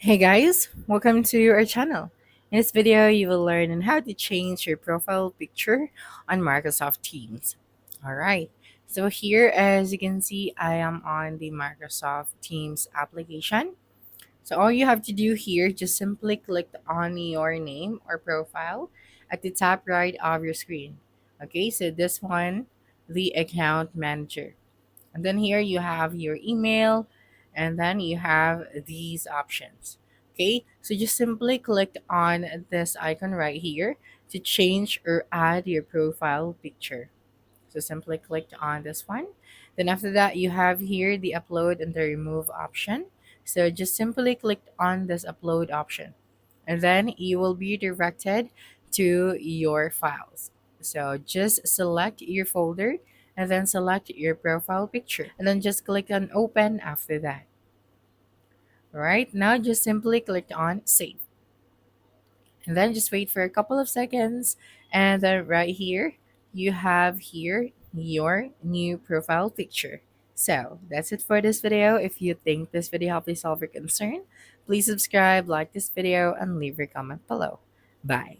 Hey guys, welcome to our channel. In this video, you will learn on how to change your profile picture on Microsoft Teams. Alright, so here as you can see, I am on the Microsoft Teams application. So all you have to do here, just simply click on your name or profile at the top right of your screen. Okay, so this one, the account manager. And then here you have your email, and then you have these options. Okay, so just simply click on this icon right here to change or add your profile picture. So simply click on this one. Then after that, you have here the upload and the remove option. So just simply click on this upload option, and then you will be directed to your files. So just select your folder and then select your profile picture and then just click on open after that. All right, now just simply click on save and then just wait for a couple of seconds, and then right here you have here your new profile picture. So that's it for this video. If you think this video helped you solve your concern, please subscribe, like this video, and leave your comment below. Bye.